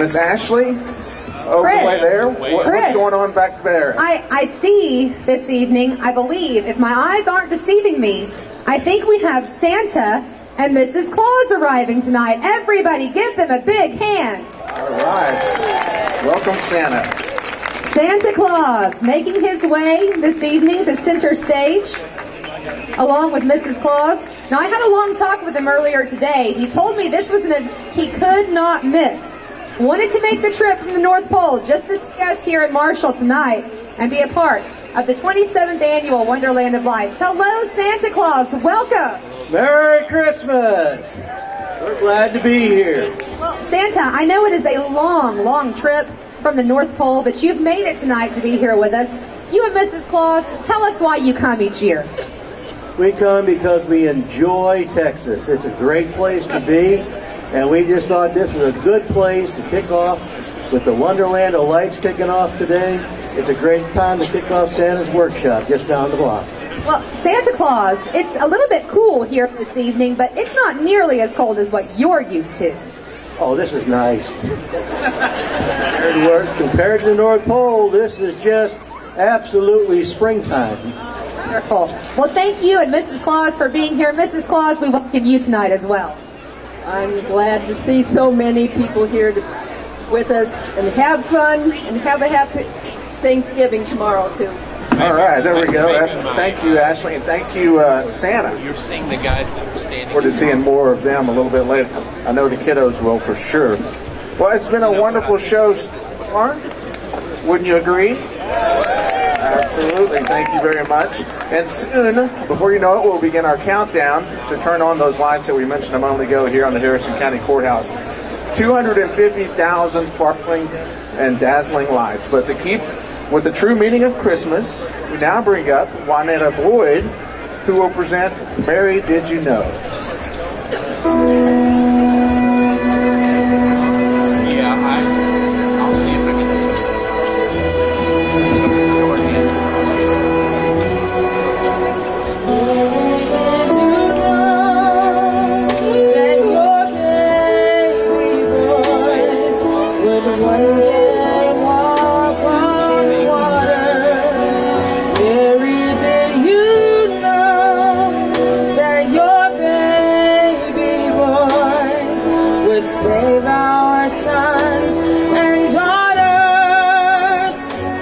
Miss Ashli, over the way there. What's going on back there? I see this evening, I believe, if my eyes aren't deceiving me, I think we have Santa and Mrs. Claus arriving tonight. Everybody give them a big hand. All right. Welcome, Santa. Santa Claus making his way this evening to center stage, along with Mrs. Claus. Now, I had a long talk with him earlier today. He told me this was an event he could not miss. Wanted to make the trip from the North Pole just to see us here in Marshall tonight and be a part of the 27th annual Wonderland of Lights. Hello, Santa Claus. Welcome. Merry Christmas. We're glad to be here. Well, Santa, I know it is a long, long trip from the North Pole, but you've made it tonight to be here with us. You and Mrs. Claus, tell us why you come each year. We come because we enjoy Texas. It's a great place to be, and we just thought this was a good place to kick off with the Wonderland of Lights kicking off today. It's a great time to kick off Santa's workshop just down the block. Well, Santa Claus, it's a little bit cool here this evening, but it's not nearly as cold as what you're used to. Oh, this is nice. Compared to the North Pole, this is just absolutely springtime. Wonderful. Well, thank you and Mrs. Claus for being here. Mrs. Claus, we welcome you tonight as well. I'm glad to see so many people here with us and have fun and have a happy Thanksgiving tomorrow, too. All right, there we go. Thank you, Ashli, and thank you, Santa. You're seeing the guys that are standing. We're seeing more of them a little bit later. I know the kiddos will for sure. Well, it's been a wonderful show so far. Wouldn't you agree? Absolutely. Thank you very much. And soon, before you know it, we'll begin our countdown to turn on those lights that we mentioned a moment ago here on the Harrison County Courthouse. 250,000 sparkling and dazzling lights. But to keep with the true meaning of Christmas, we now bring up Wynetta Boyd, who will present Mary Did You Know? I'll see if I can. Save our sons and daughters.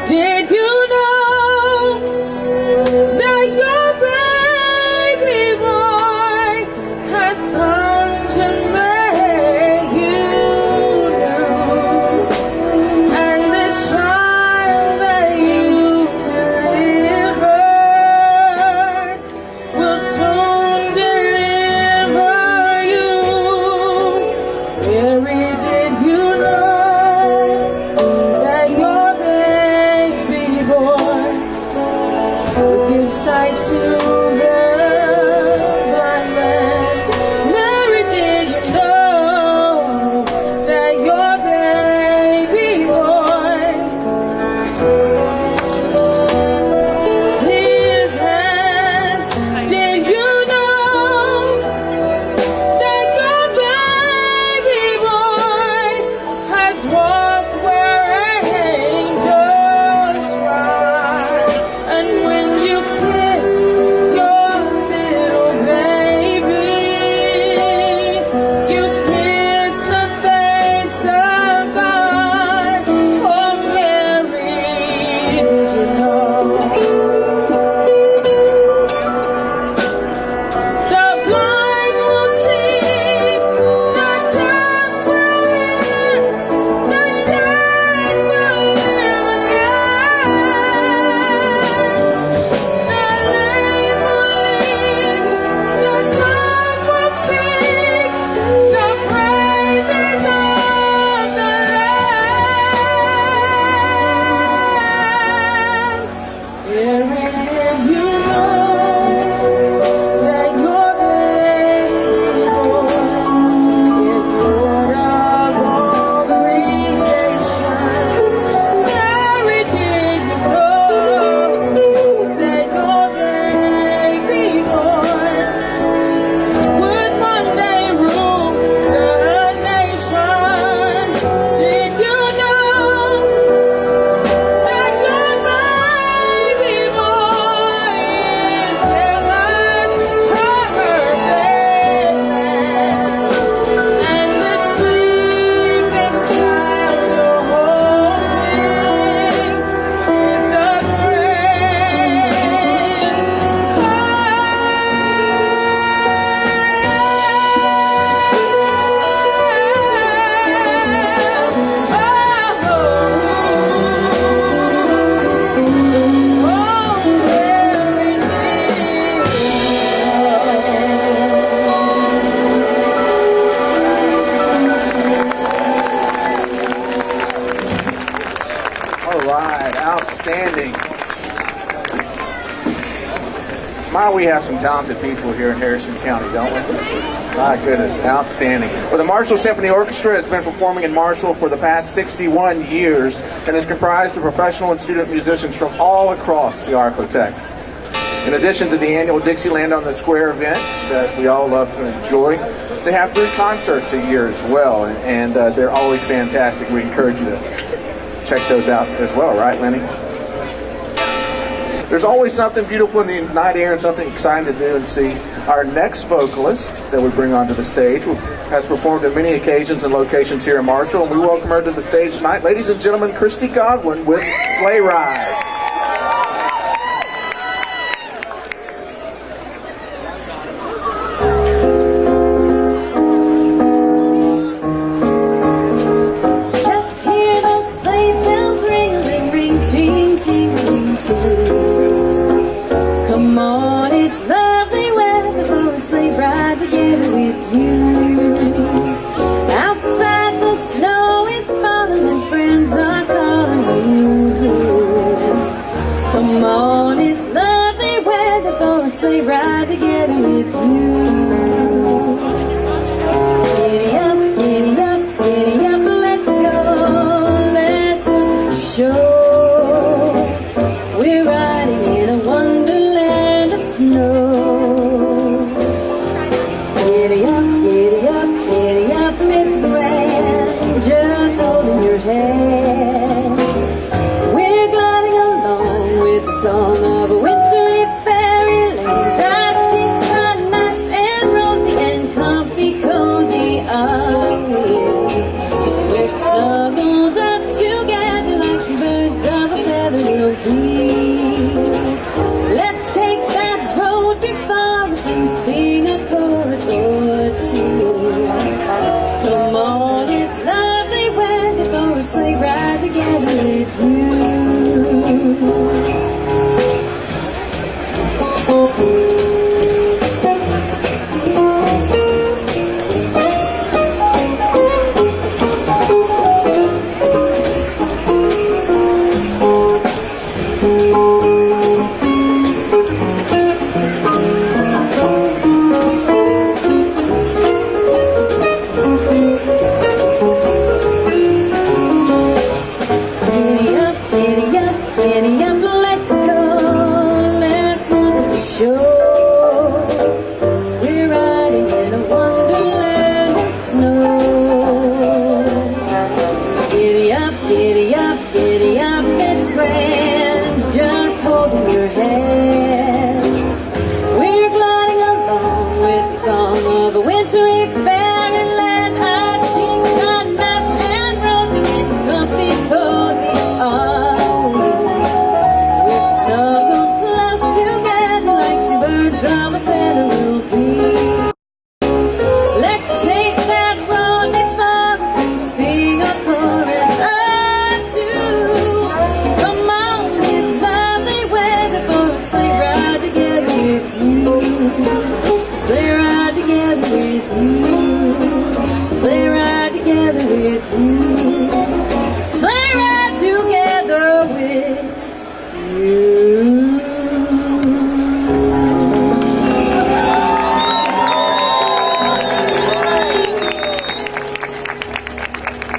Did you know that your baby boy has come to make you new? And this child that you delivered will soon deliver you. Mary, did you know that your baby boy would give sight to the blind man? Mary, did you know that your baby boy, his hand, did you know that your baby boy has walked where angels trod? And when you kiss your little baby, you kiss the face of God. Oh, Mary, did you know? The blind will see, the deaf will hear, the outstanding. My, we have some talented people here in Harrison County, don't we? My goodness, outstanding. Well, the Marshall Symphony Orchestra has been performing in Marshall for the past 61 years and is comprised of professional and student musicians from all across the Arklatex. In addition to the annual Dixieland on the Square event that we all love to enjoy, they have 3 concerts a year as well, and they're always fantastic. We encourage you to check those out as well, right, Lenny? There's always something beautiful in the night air and something exciting to do and see. Our next vocalist that we bring onto the stage has performed at many occasions and locations here in Marshall, and we welcome her to the stage tonight. Ladies and gentlemen, Christy Goodwin with Sleigh Ride. We're riding in a wonderland of snow. Giddy up, it's grand, just holding your hand. We're gliding along with the song of a wintry fairyland. Our cheeks are nice and rosy and comfy, cozy are we. We're snuggled up together like 2 birds of a feather will be. Let's take that road before us and sing a chorus or 2. Come on, it's lovely weather for a sleigh ride together with you. Giddy up, let's go, let's look at the show. We're riding in a wonderland of snow. Giddy up, it's grand, just holding your hand. We're gliding along with the song of a wintry fairyland. Our cheeks are nice and rosy and comfy, cozy are we. We're snuggled close together like 2 birds of a feather will be. Let's take that road before us and sing a chorus or 2. Come on, it's lovely weather for a sleigh ride together with you. Sleigh ride together with you. Sleigh ride together with you. Sleigh ride together with you.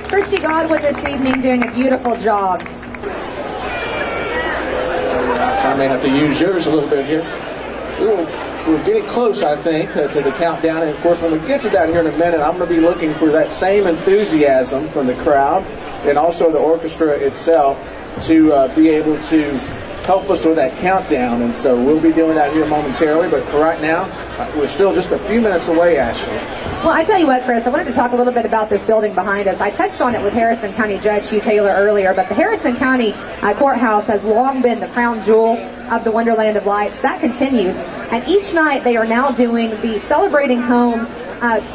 Christy Goodwin this evening doing a beautiful job. So I may have to use yours a little bit here. We're getting close, I think, to the countdown. And of course, when we get to that here in a minute, I'm going to be looking for that same enthusiasm from the crowd and also the orchestra itself to be able to help us with that countdown. And so we'll be doing that here momentarily. But for right now, we're still just a few minutes away, Ashli. Well, I tell you what, Chris, I wanted to talk a little bit about this building behind us. I touched on it with Harrison County Judge Hugh Taylor earlier, but the Harrison County Courthouse has long been the crown jewel of the Wonderland of Lights. That continues, and each night they are now doing the Celebrating Home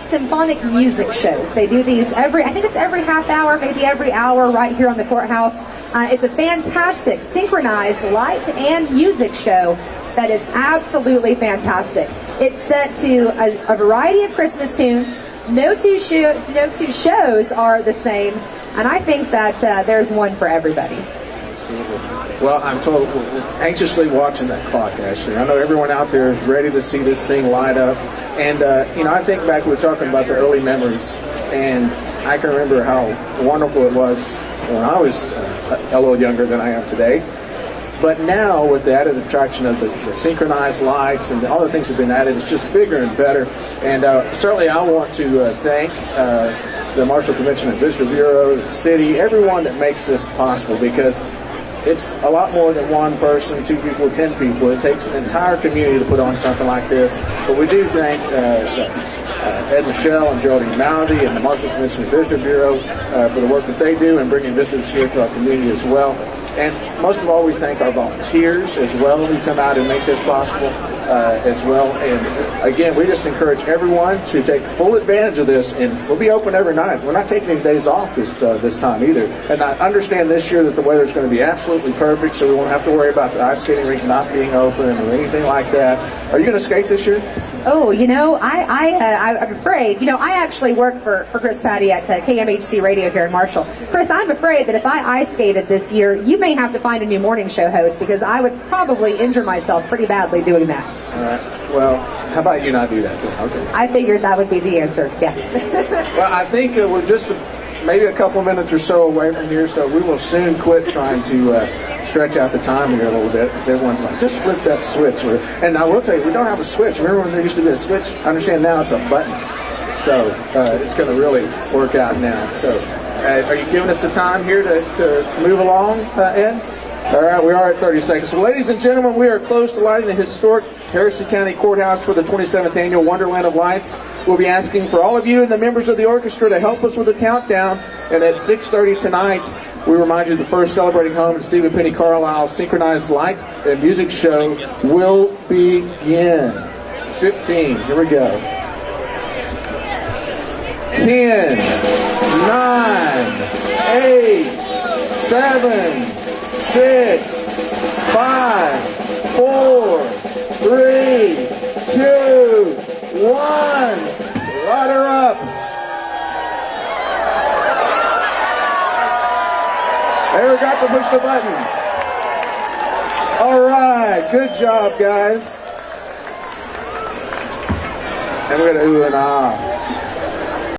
symphonic music shows. They do these I think it's every half hour, maybe every hour, right here on the courthouse. It's a fantastic synchronized light and music show that is absolutely fantastic. It's set to a variety of Christmas tunes. No two shows are the same, and I think that there's one for everybody. Absolutely. Well, I'm told we're anxiously watching that clock, Ashli. I know everyone out there is ready to see this thing light up. And, I think back, we were talking about the early memories, and I can remember how wonderful it was when I was a little younger than I am today. But now, with the added attraction of the synchronized lights and all the things that have been added, it's just bigger and better. And certainly I want to thank the Marshall Convention and Visitor Bureau, the city, everyone that makes this possible, because it's a lot more than one person, 2 people, 10 people. It takes an entire community to put on something like this. But we do thank Ed Michelle and Geraldine Malady and the Marshall Convention and Visitor Bureau for the work that they do and bringing visitors here to our community as well. And most of all, we thank our volunteers as well who come out and make this possible as well. And again, we just encourage everyone to take full advantage of this, and we'll be open every night. We're not taking any days off this time either. And I understand this year that the weather's going to be absolutely perfect, so we won't have to worry about the ice skating rink not being open or anything like that. Are you going to skate this year? Oh, I'm afraid. I actually work for Chris Paddie at KMHD Radio here in Marshall. Chris, I'm afraid that if I ice skated this year, you may have to find a new morning show host, because I would probably injure myself pretty badly doing that. All right. Well, how about you not do that then? Okay. I figured that would be the answer. Yeah. Well, I think we're just maybe a couple of minutes or so away from here, so we will soon quit trying to stretch out the time here a little bit, because everyone's like, just flip that switch. And I will tell you, we don't have a switch. Remember when there used to be a switch? I understand now it's a button. So it's going to really work out now. So are you giving us the time here to move along, Ed? All right, we are at 30 seconds. So, ladies and gentlemen, we are close to lighting the historic Harrison County Courthouse for the 27th Annual Wonderland of Lights. We'll be asking for all of you and the members of the orchestra to help us with the countdown. And at 6:30 tonight, we remind you the first Celebrating Home and Stephen Penny Carlisle synchronized light and music show will begin. 15, here we go. 10, 9, 8, 7, 6, 5, 4, 3, 2, 1. Light her up. There, we got to push the button. All right, good job, guys. And we're going to ooh and ah.